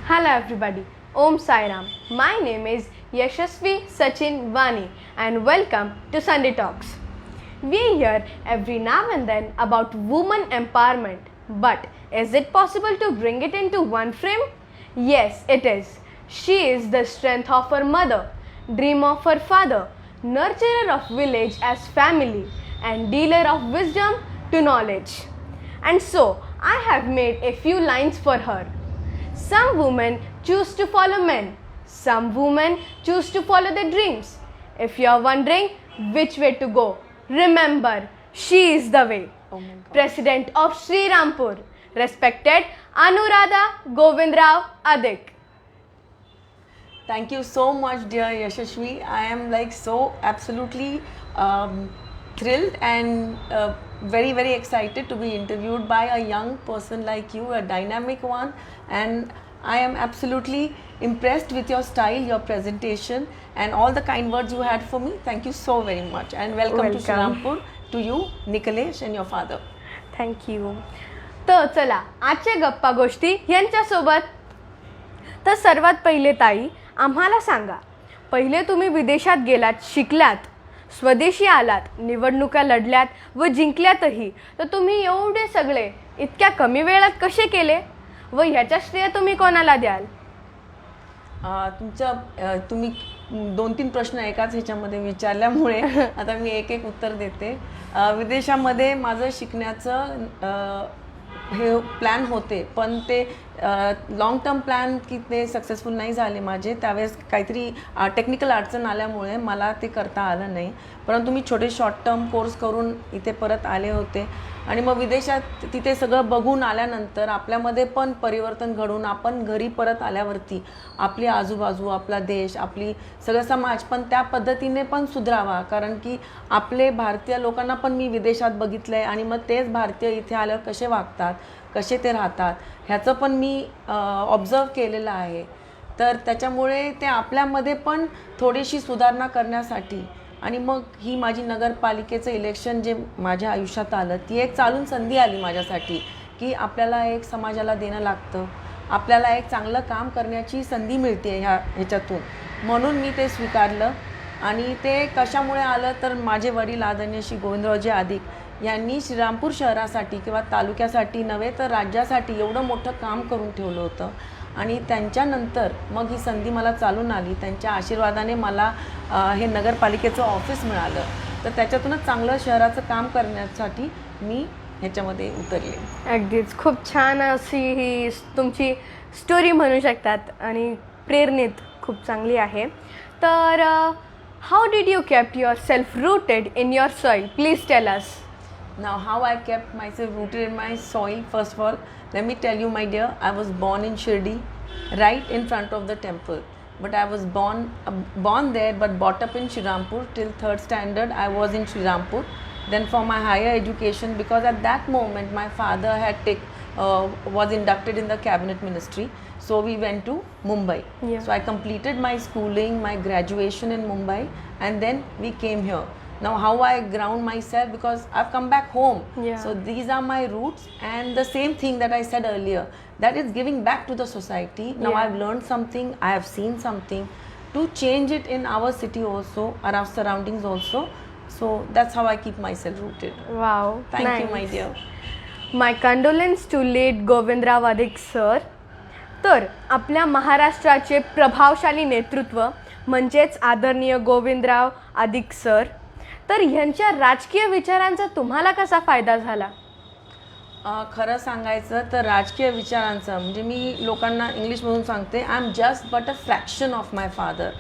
Hello everybody, Om Sai Ram. My name is Yashasvi Sachin Vani and welcome to Sunday Talks. We hear every now and then about woman empowerment, but is it possible to bring it into one frame? Yes, it is. She is the strength of her mother, dream of her father, nurturer of village as family, and dealer of wisdom to knowledge. And so, I have made a few lines for her. Some women choose to follow men. Some women choose to follow their dreams. If you are wondering which way to go, remember, she is the way. Oh my God. President of Sri Rampur, respected Anuradha Govindrao Adik. Thank you so much, dear Yashashvi. I am like so absolutely thrilled and very, very excited to be interviewed by a young person like you, a dynamic one. And I am absolutely impressed with your style, your presentation, and all the kind words you had for me. Thank you so very much. And welcome to Sri Rampur, to you, Nikalesh, and your father. Thank you. तर चला आजच्या गप्पा गोष्टी यांच्यासोबत. तर सर्वात पहिले ताई आम्हाला सांगा, पहिले तुम्ही विदेशात गेलात, शिकलात, स्वदेशी आलात, निवडणुका लढल्यात व जिंकल्यातही, तर तुम्ही एवढे सगळे इतक्या कमी वेळात कसे केले व ह्याच्या श्रेय तुम्ही कोणाला द्याल? तुम्ही 2-3 प्रश्न एकाच ह्याच्यामध्ये विचारल्यामुळे आता मी एक उत्तर देते. विदेशामध्ये माझं शिकण्याचं हे प्लॅन होते, पण ते लॉंग टर्म प्लॅन की ते सक्सेसफुल नाही झाले माझे. त्यावेळेस काहीतरी टेक्निकल अडचण आल्यामुळे मला ते करता आलं नाही. परंतु मी छोटे शॉर्ट टर्म कोर्स करून इथे परत आले होते. आणि मग विदेशात तिथे सगळं बघून आल्यानंतर आपल्यामध्ये पण परिवर्तन घडून आपण घरी परत आल्यावरती आपली आजूबाजू, आपला देश, आपली सगळं समाज पण त्या पद्धतीने पण सुधारावा. कारण की आपले भारतीय लोकांना पण मी विदेशात बघितलं आहे आणि मग तेच भारतीय इथे आल्यावर कसे वागतात, कसे ते राहतात, ह्याचं पण मी ऑब्झर्व केलेलं आहे. तर त्याच्यामुळे ते आपल्यामध्ये पण थोडीशी सुधारणा करण्यासाठी आणि मग ही माझी नगरपालिकेचं इलेक्शन जे माझ्या आयुष्यात आलं, ती एक चालून संधी आली माझ्यासाठी की आपल्याला एक समाजाला देणं लागतं, आपल्याला एक चांगलं काम करण्याची संधी मिळते ह्याच्यातून. म्हणून मी ते स्वीकारलं. आणि ते कशामुळे आलं तर माझे वडील आदरणीय श्री गोविंदरावजी आदिक यांनी श्रीरामपूर शहरासाठी किंवा तालुक्यासाठी नव्हे तर राज्यासाठी एवढं मोठं काम करून ठेवलं होतं. आणि त्यांच्यानंतर मग ही संधी मला चालून आली. त्यांच्या आशीर्वादाने मला हे नगरपालिकेचं ऑफिस मिळालं. तर त्याच्यातूनच चांगलं शहराचं काम करण्यासाठी मी ह्याच्यामध्ये उतरले. अगदीच खूप छान अशी ही तुमची स्टोरी म्हणू शकतात आणि प्रेरणित खूप चांगली आहे. तर how did you kept your self rooted in your soil? Please tell us. Now, how I kept myself rooted in my soil, first of all, let me tell you, my dear, I was born in Shirdi, right in front of the temple. But I was born there, but brought up in Sri Rampur. Till 3rd standard, I was in Sri Rampur. Then for my higher education, because at that moment my father had was inducted in the cabinet ministry, so we went to Mumbai. Yeah. So I completed my schooling, my graduation in Mumbai, and then we came here. Now how I ground myself, because I've come back home. Yeah. So these are my roots, and the same thing that I said earlier, that is giving back to the society. Now Yeah. I've learned something, I have seen something to change it in our city also, our surroundings also. So that's how I keep myself rooted. Wow. Thank nice. you, my dear. My condolence to late Govindrao आदिक sir. तर आपल्या महाराष्ट्राचे प्रभावशाली नेतृत्व म्हणजेच आदरणीय गोविंदराव आदिक sir, तर ह्यांच्या राजकीय विचारांचा तुम्हाला कसा फायदा झाला? खरं सांगायचं तर राजकीय विचारांचं म्हणजे मी लोकांना इंग्लिशमधून सांगते, I am just but a fraction of my father.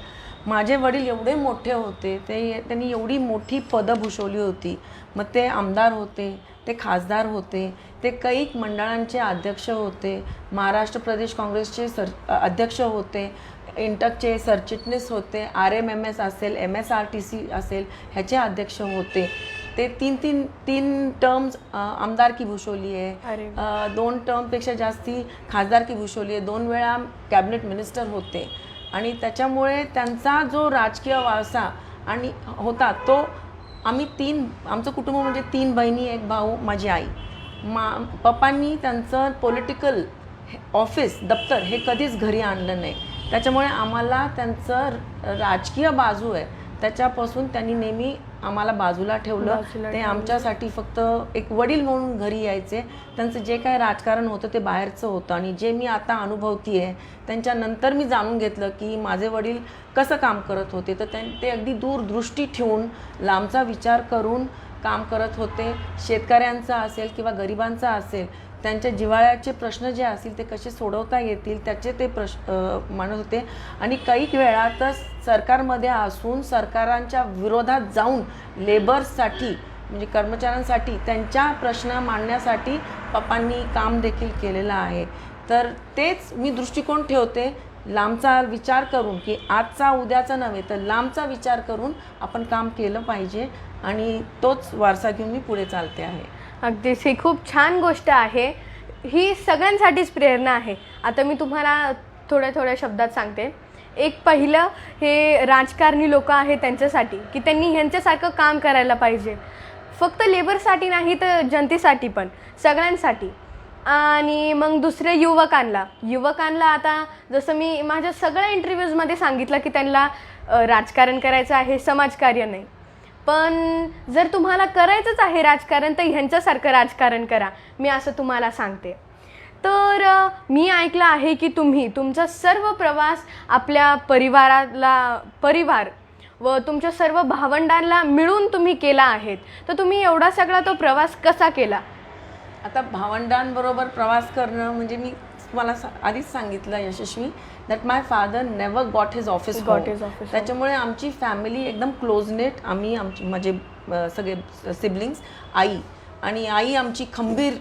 माझे वडील एवढे मोठे होते, त्यांनी एवढी मोठी पदं भूषवली होती. मग ते आमदार होते, ते खासदार होते, ते कैक मंडळांचे अध्यक्ष होते, महाराष्ट्र प्रदेश काँग्रेसचे अध्यक्ष होते, इंटकचे सरचिटणीस होते, RMMS असेल, MSRTC असेल ह्याचे अध्यक्ष होते. ते तीन टर्म्स आमदारकी भूषवली आहे, 2 टर्मपेक्षा जास्ती खासदारकी भूषवली आहे, 2 वेळा कॅबिनेट मिनिस्टर होते. आणि त्याच्यामुळे त्यांचा जो राजकीय वारसा आणि होता तो आमचं कुटुंब म्हणजे 3 बहिणी, 1 भाऊ, माझी आई. पप्पांनी त्यांचं पॉलिटिकल ऑफिस दप्तर हे कधीच घरी आणलं नाही. त्याच्यामुळे आम्हाला त्यांचं राजकीय बाजू आहे त्याच्यापासून त्यांनी नेहमी आम्हाला बाजूला ठेवलं. ते आमच्यासाठी फक्त एक वडील म्हणून घरी यायचे. त्यांचं जे काय राजकारण होतं ते बाहेरचं होतं आणि जे मी आता अनुभवती आहे त्यांच्यानंतर मी जाणून घेतलं की माझे वडील कसं काम करत होते. तर ते अगदी दूरदृष्टी ठेवून लांबचा विचार करून काम करत होते. शेतकऱ्यांचा असेल किंवा गरिबांचा असेल, त्यांच्या जिव्हाळ्याचे प्रश्न जे असतील ते कसे सोडवता येतील त्याचे ते मानत होते. आणि काही वेळा तर सरकारमध्ये असून सरकारांच्या विरोधात जाऊन लेबर्ससाठी म्हणजे कर्मचाऱ्यांसाठी त्यांच्या प्रश्न मांडण्यासाठी पप्पांनी काम देखील केलेलं आहे. तर तेच मी दृष्टिकोन ठेवते, लांबचा विचार करून की आजचा उद्याचा नव्हे तर लांबचा विचार करून आपण काम केलं पाहिजे आणि तोच वारसा घेऊन मी पुढे चालते आहे. अगदीच, ही खूप छान गोष्ट आहे. ही सगळ्यांसाठीच प्रेरणा आहे. आता मी तुम्हाला थोड्या शब्दात सांगते. एक पहिलं हे राजकारणी लोक आहेत त्यांच्यासाठी की त्यांनी ह्यांच्यासारखं काम करायला पाहिजे, फक्त लेबरसाठी नाही तर जनतेसाठी पण, सगळ्यांसाठी. आणि मग दुसरे युवकांना आता जसं मी माझ्या सगळ्या इंटरव्ह्यूजमध्ये सांगितलं की त्यांना राजकारण करायचं आहे, समाजकार्य नाही. पण जर तुम्हाला करायचंच आहे राजकारण तर ह्यांच्यासारखं राजकारण करा, मी असं तुम्हाला सांगते. तर मी ऐकलं आहे की तुम्ही तुमचा सर्व प्रवास आपल्या परिवार व तुमच्या सर्व भावंडांना मिळून तुम्ही केला आहे. तर तुम्ही एवढा सगळा तो प्रवास कसा केला? आता भावंडांबरोबर प्रवास करणं म्हणजे मी तुम्हाला आधीच सांगितलं Yashasvi, that my father never got his office. त्याच्यामुळे आमची फॅमिली एकदम क्लोजनेट. आम्ही माझे सगळे सिबलिंग्स, आई आमची खंबीर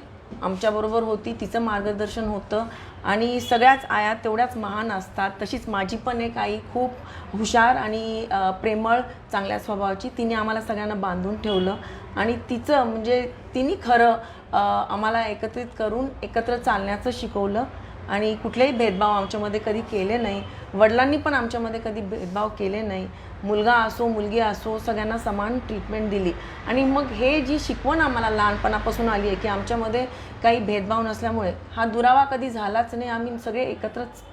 आमच्याबरोबर होती, तिचं मार्गदर्शन होतं. आणि सगळ्याच आया तेवढ्याच महान असतात. तशीच माझी पण एक आई खूप हुशार आणि प्रेमळ, चांगल्या स्वभावाची. तिने आम्हाला सगळ्यांना बांधून ठेवलं आणि तिचं म्हणजे तिने खरं आम्हाला एकत्रित करून एकत्र चालण्याचं शिकवलं आणि कुठलेही भेदभाव आमच्यामध्ये कधी केले नाही. वडिलांनी पण आमच्यामध्ये कधी भेदभाव केले नाही. मुलगा असो मुलगी असो सगळ्यांना समान ट्रीटमेंट दिली. आणि मग हे जी शिकवण आम्हाला लहानपणापासून आली आहे की आमच्यामध्ये काही भेदभाव नसल्यामुळे हा दुरावा कधी झालाच नाही. आम्ही सगळे एकत्रच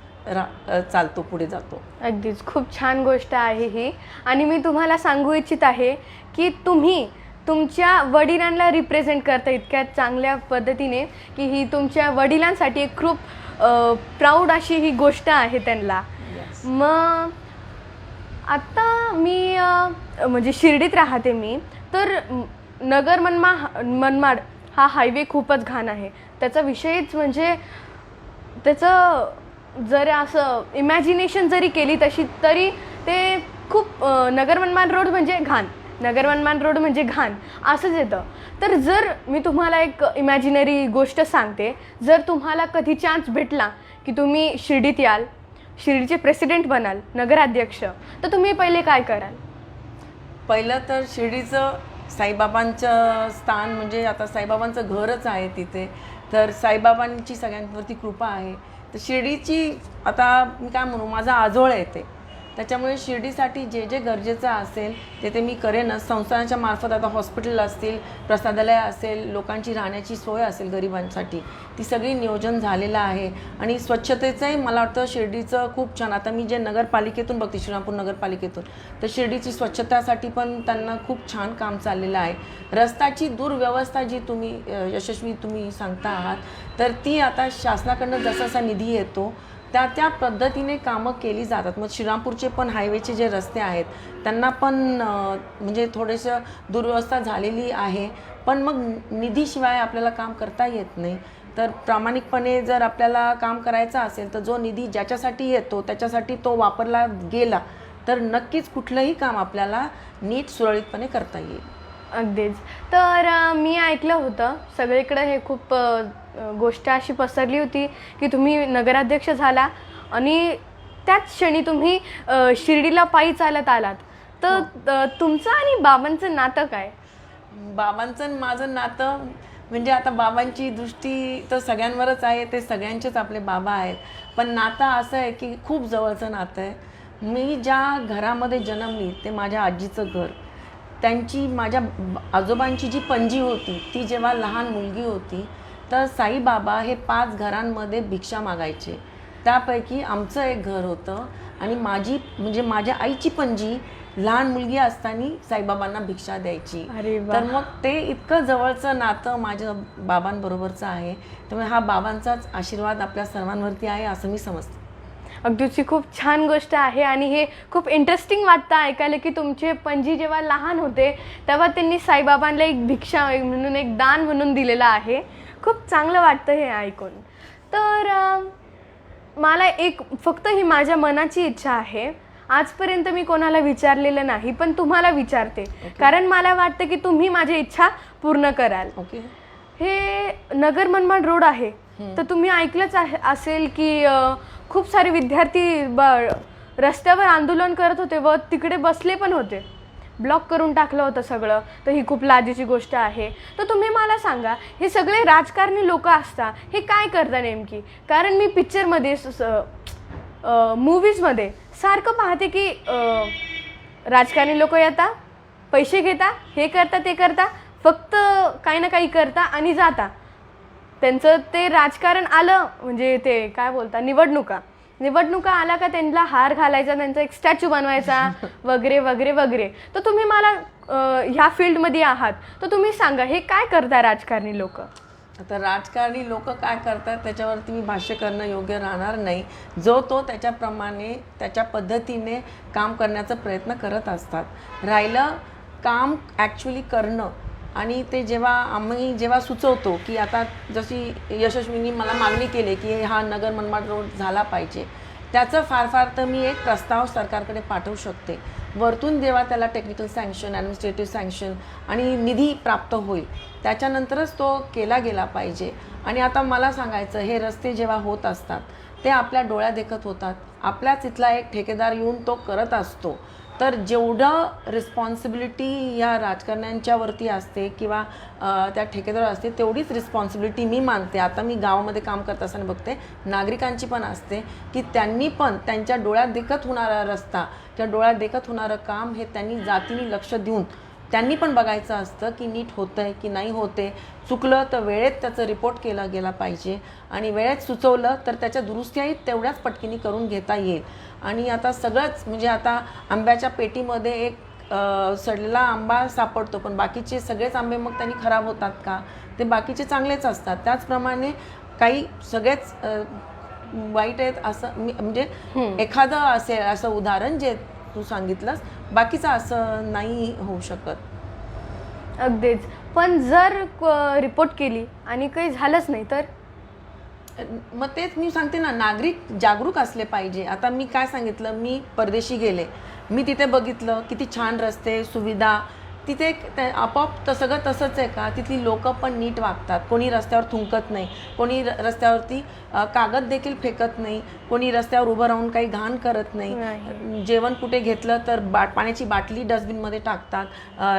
चालतो, पुढे जातो. अगदीच, खूप छान गोष्ट आहे ही. आणि मी तुम्हाला सांगू इच्छित आहे की तुम्ही तुमच्या वडिलांना रिप्रेझेंट करता इतक्या चांगल्या पद्धतीने की ही तुमच्या वडिलांसाठी एक खूप प्राऊड अशी ही गोष्ट आहे त्यांना. मग आता मी म्हणजे शिर्डीत राहते मी, तर नगर मनमाड हा हायवे खूपच घाण आहे. त्याचा विषयच म्हणजे त्याचं जर असं इमॅजिनेशन जरी केली तरी ते खूप नगर मनमाड रोड म्हणजे घाण असंच येतं. तर जर मी तुम्हाला एक इमॅजिनरी गोष्ट सांगते, जर तुम्हाला कधी चान्स भेटला की तुम्ही शिर्डीत याल, शिर्डीचे प्रेसिडेंट बनाल, नगराध्यक्ष, तर तुम्ही पहिले काय कराल? पहिलं तर शिर्डीचं साईबाबांचं स्थान म्हणजे आता साईबाबांचं घरच आहे तिथे. तर साईबाबांची सगळ्यांवरती कृपा आहे. तर शिर्डीची आता मी काय म्हणू, माझा आजोळ येते. त्याच्यामुळे शिर्डीसाठी जे जे गरजेचं असेल ते मी करेनच. संस्थांच्या मार्फत आता हॉस्पिटल असतील, प्रसादालय असेल, लोकांची राहण्याची सोय असेल गरिबांसाठी, ती सगळी नियोजन झालेलं आहे. आणि स्वच्छतेचंही मला वाटतं शिर्डीचं खूप छान. आता मी जे नगरपालिकेतून बघते, श्रीरामपूर नगरपालिकेतून, तर शिर्डीची स्वच्छतासाठी पण त्यांना खूप छान काम चाललेलं आहे. रस्त्याची दुर्व्यवस्था जी तुम्ही सांगता आहात, तर ती आता शासनाकडनं जसा निधी येतो त्या पद्धतीने कामं केली जातात. मग श्रीरामपूरचे पण हायवेचे जे रस्ते आहेत त्यांना पण म्हणजे थोडेसं दुर्व्यवस्था झालेली आहे. पण मग निधीशिवाय आपल्याला काम करता येत नाही. तर प्रामाणिकपणे जर आपल्याला काम करायचं असेल तर जो निधी ज्याच्यासाठी येतो त्याच्यासाठी तो वापरला गेला तर नक्कीच कुठलंही काम आपल्याला नीट सुरळीतपणे करता येईल. अगदीच. तर मी ऐकलं होतं सगळीकडे हे खूप गोष्ट अशी पसरली होती की तुम्ही नगराध्यक्ष झाला आणि त्याच क्षणी तुम्ही शिर्डीला पायी चालत आलात. तर तुमचं आणि बाबांचं नातं काय? बाबांचं आणि माझं नातं म्हणजे आता बाबांची दृष्टी तर सगळ्यांवरच आहे, ते सगळ्यांचेच आपले बाबा आहेत. पण नातं असं आहे की खूप जवळचं नातं आहे. मी ज्या घरामध्ये जन्मली ते माझ्या आजीचं घर. त्यांची माझ्या आजोबांची जी पणजी होती ती जेव्हा लहान मुलगी होती तर साईबाबा हे 5 घरांमध्ये भिक्षा मागायचे. त्यापैकी आमचं एक घर होतं आणि म्हणजे माझ्या आईची पणजी लहान मुलगी असताना साईबाबांना भिक्षा द्यायची. अरे वा. तर मग ते इतकं जवळचं नातं माझ्या बाबांबरोबरचं आहे. त्यामुळे हा बाबांचाच आशीर्वाद आपल्या सर्वांवरती आहे असं मी समजते. अगदीची खूप छान गोष्ट आहे आणि हे खूप इंटरेस्टिंग वाटतं ऐकायला की तुमचे पणजी जेव्हा लहान होते तेव्हा त्यांनी साईबाबांना एक भिक्षा म्हणून, एक दान म्हणून दिलेलं आहे. खूप चांगलं वाटतं हे ऐकून. तर मला एक फक्त ही माझ्या मनाची इच्छा आहे. आजपर्यंत मी कोणाला विचारलेलं नाही, पण तुम्हाला विचारते कारण मला वाटतं की तुम्ही माझी इच्छा पूर्ण कराल. ओके. हे नगर मनमाड रोड आहे, तर तुम्ही ऐकलंच असेल की खूप सारे विद्यार्थी रस्त्यावर आंदोलन करत होते व तिकडे बसले पण होते. ब्लॉक करून टाकलं होतं सगळं. तर ही खूप लाजेची गोष्ट आहे. तर तुम्ही मला सांगा, हे सगळे राजकारणी लोक असतात, हे काय करतात नेमकी? कारण मी पिक्चरमध्ये मूवीजमध्ये सारखं पाहते की राजकारणी लोक येतात, पैसे घेता, हे करता ते करता, फक्त काही ना काही करता आणि जाता. त्यांचं ते राजकारण आलं म्हणजे ते काय बोलता, निवडणुका आला का त्यांना हार घालायचा, त्यांचा एक स्टॅच्यू बनवायचा वगैरे वगैरे वगैरे. तर तुम्ही मला ह्या फील्डमध्ये आहात, तर तुम्ही सांगा हे काय करता राजकारणी लोक? आता राजकारणी लोक काय करतात त्याच्यावरती मी भाष्य करणं योग्य राहणार नाही. जो तो त्याच्याप्रमाणे त्याच्या पद्धतीने काम करण्याचा प्रयत्न करत असतात. राहिलं काम ॲक्च्युली करणं आणि ते जेव्हा सुचवतो की आता जशी यशस्वीनी मला मागणी केली की हा नगर मनमाड रोड झाला पाहिजे, त्याचं फार तर मी एक प्रस्ताव सरकारकडे पाठवू शकते. वरतून जेव्हा त्याला टेक्निकल सँक्शन, ॲडमिनिस्ट्रेटिव्ह सँक्शन आणि निधी प्राप्त होईल त्याच्यानंतरच तो केला गेला पाहिजे. आणि आता मला सांगायचं, हे रस्ते जेव्हा होत असतात ते आपल्या डोळ्या देखत होतात. आपल्याच इथला एक ठेकेदार येऊन तो करत असतो. तर जेवढं रिस्पॉन्सिबिलिटी या राजकारण्यांच्यावरती असते किंवा त्या ठेकेदार असते तेवढीच रिस्पॉन्सिबिलिटी मी मानते. आता मी गावामध्ये काम करत असताना बघते नागरिकांची पण असते की त्यांनी पण त्यांच्या डोळ्यात देखत होणारा रस्ता किंवा डोळ्यात देखत होणारं काम हे त्यांनी जातीने लक्ष देऊन त्यांनी पण बघायचं असतं की नीट होतं आहे की नाही होते. चुकलं तर वेळेत त्याचं रिपोर्ट केला गेला पाहिजे आणि वेळेत सुचवलं तर त्याच्या दुरुस्त्याही तेवढ्याच पटकिनी करून घेता येईल. आणि आता सगळंच म्हणजे आता आंब्याच्या पेटीमध्ये एक सडलेला आंबा सापडतो, पण बाकीचे सगळेच आंबे मग त्यांनी खराब होतात का? ते बाकीचे चांगलेच असतात. त्याचप्रमाणे काही सगळेच वाईट आहेत असं म्हणजे एखादं असेल असं उदाहरण जे तू सांगितलंस, बाकीचं असं नाही होऊ शकत. अगदीच. पण जर रिपोर्ट केली आणि काही झालंच नाही तर मग तेच मी सांगते ना, नागरिक जागरूक असले पाहिजे. आता मी काय सांगितलं, मी परदेशी गेले, मी तिथे बघितलं किती छान रस्ते, सुविधा. तिथे आपोआप सगळं तसंच आहे का? तिथली लोकं पण नीट वागतात. कोणी रस्त्यावर थुंकत नाही, कोणी रस्त्यावरती कागद देखील फेकत नाही, कोणी रस्त्यावर उभं राहून काही घाण करत नाही. जेवण कुठे घेतलं तर पाण्याची बाटली डस्टबिनमध्ये टाकतात,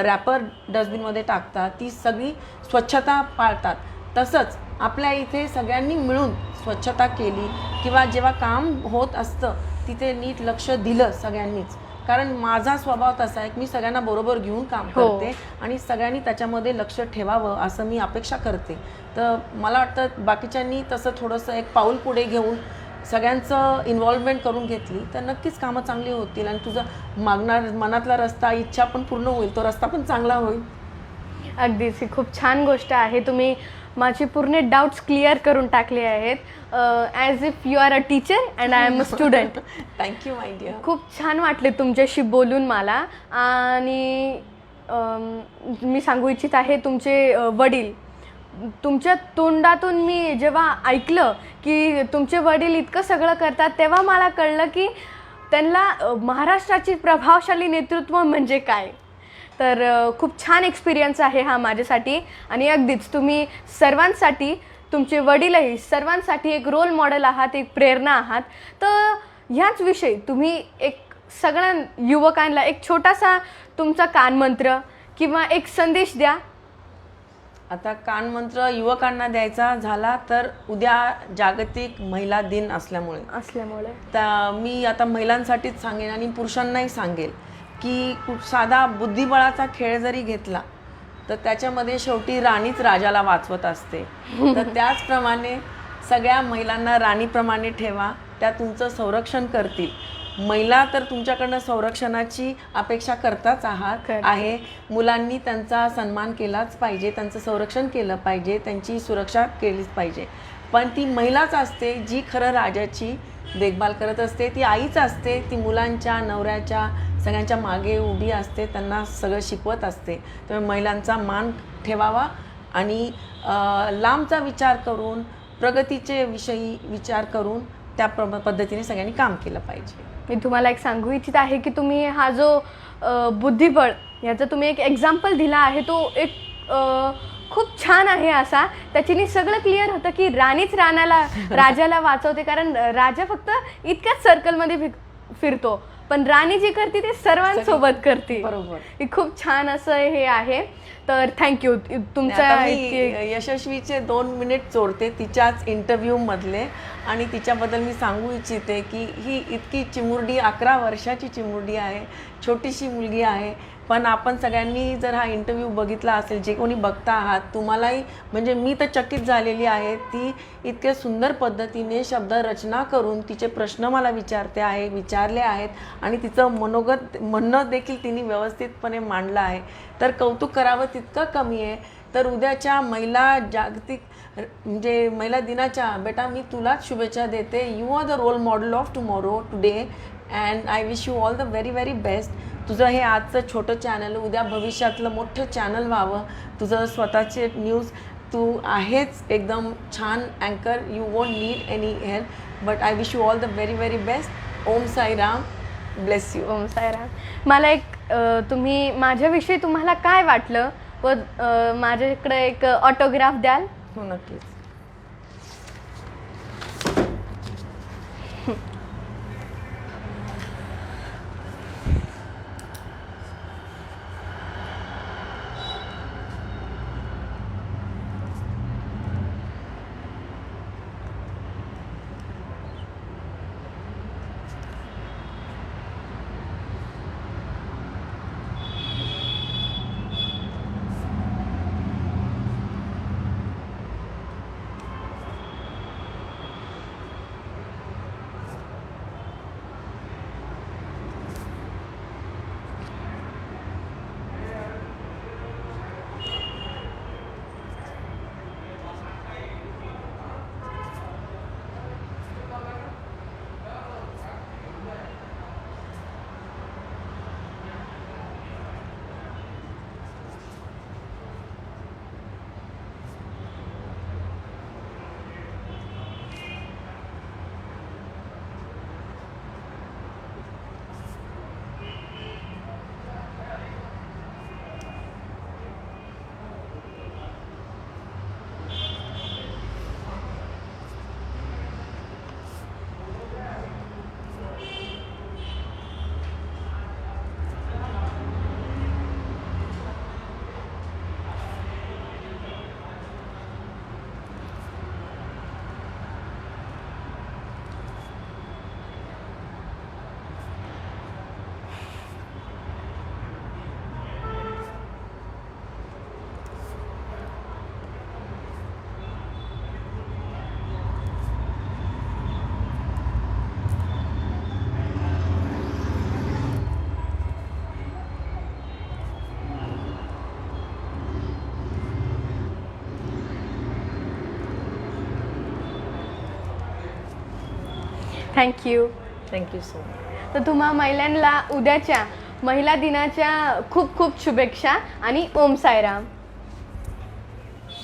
रॅपर डस्टबिनमध्ये टाकतात. ती सगळी स्वच्छता पाळतात. तसंच आपल्या इथे सगळ्यांनी मिळून स्वच्छता केली किंवा जेव्हा काम होत असतं तिथे नीट लक्ष दिलं सगळ्यांनीच. कारण माझा स्वभाव तसा आहे की मी सगळ्यांना बरोबर घेऊन काम करते आणि सगळ्यांनी त्याच्यामध्ये लक्ष ठेवावं असं मी अपेक्षा करते. तर मला वाटतं बाकीच्यांनी तसं थोडंसं एक पाऊल पुढे घेऊन सगळ्यांचं इन्व्हॉल्वमेंट करून घेतली तर नक्कीच कामं चांगली होतील आणि तुझं मनातला रस्ता, इच्छा पण पूर्ण होईल, तो रस्ता पण चांगला होईल. अगदीच. ही खूप छान गोष्ट आहे. तुम्ही माझे पूर्ण डाऊट्स क्लिअर करून टाकले आहेत. As if you are a teacher and I am a student. Thank you my dear. खूप छान वाटले तुमच्याशी बोलून मला. आणि मी सांगू इच्छित आहे, तुमचे वडील, तुमच्या तोंडातून मी जेव्हा ऐकलं की तुमचे वडील इतकं सगळं करतात तेव्हा मला कळलं की त्यांना महाराष्ट्राची प्रभावशाली नेतृत्व म्हणजे काय. तर खूप छान एक्सपिरियन्स आहे हा माझ्यासाठी. आणि अगदीच तुम्ही सर्वांसाठी, तुमचे वडीलही सर्वांसाठी एक रोल मॉडेल आहात, एक प्रेरणा आहात. तर ह्याच विषयी तुम्ही एक सगळ्या युवकांना एक छोटासा तुमचा कानमंत्र किंवा एक संदेश द्या. आता कानमंत्र युवकांना द्यायचा झाला तर उद्या जागतिक महिला दिन असल्यामुळे तर मी आता महिलांसाठीच सांगेन आणि पुरुषांनाही सांगेल की खूप साधा बुद्धिबळाचा खेळ जरी घेतला तर त्याच्यामध्ये शेवटी राणीच राजाला वाचवत असते. तर त्याचप्रमाणे सगळ्या महिलांना राणीप्रमाणे ठेवा, त्या तुमचं संरक्षण करतील. महिला तर तुमच्याकडनं संरक्षणाची अपेक्षा करताच आहे. मुलांनी त्यांचा सन्मान केलाच पाहिजे, त्यांचं संरक्षण केलं पाहिजे, त्यांची सुरक्षा केलीच पाहिजे. पण ती महिलाच असते जी खरं राजाची देखभाल करत असते. ती आईच असते, ती मुलांच्या, नवऱ्याच्या, सगळ्यांच्या मागे उभी असते, त्यांना सगळं शिकवत असते. त्यामुळे महिलांचा मान ठेवावा आणि लांबचा विचार करून, प्रगतीचे विषयी विचार करून त्या पद्धतीने सगळ्यांनी काम केलं पाहिजे. मी तुम्हाला एक सांगू इच्छित आहे की तुम्ही हा जो बुद्धिबळ याचा तुम्ही एक एक्झाम्पल दिला आहे, तो एक खूप छान आहे. असा त्याच्याने सगळं क्लिअर होतं की राणीच राजाला वाचवते, कारण राजा फक्त इतक्याच सर्कलमध्ये फिरतो, पण राणी जी करते ते सर्वांसोबत करते. बरोबर. हे खूप छान असं हे आहे. तर थँक्यू तुमचा. यशस्वीचे 2 मिनिट चोरते तिच्याच इंटरव्ह्यू मधले, आणि तिच्याबद्दल मी सांगू इच्छिते की ही इतकी चिमुरडी, 11 वर्षाची चिमुरडी आहे, छोटीशी मुलगी आहे. पण आपण सगळ्यांनी जर हा इंटरव्ह्यू बघितला असेल, जे कोणी बघता आहात, तुम्हालाही म्हणजे मी तर चकित झालेली आहे. ती इतक्या सुंदर पद्धतीने शब्द रचना करून तिचे प्रश्न मला विचारले आहेत आणि तिचं म्हणणं देखील तिने व्यवस्थितपणे मांडलं आहे. तर कौतुक करावं तितकं कमी आहे. तर उद्याच्या महिला दिनाच्या बेटा मी तुलाच शुभेच्छा देते. You are the role model of tomorrow today and I wish you all the very very best. तुझं हे आजचं छोटं चॅनल उद्या भविष्यातलं मोठं चॅनल व्हावं. तुझं स्वतःचे न्यूज, तू आहेच एकदम छान अँकर. You won't need any help, but I wish you all the very very best. Om Sairam, bless you. Om Sairam. मला एक तुम्ही माझ्याविषयी तुम्हाला काय वाटलं व माझ्याकडे एक ऑटोग्राफ द्याल? हो, नक्कीच. थँक्यू. Thank you so much. तर तुम्हा महिलांना उद्याच्या महिला दिनाच्या खूप खूप शुभेच्छा आणि ओम साईराम.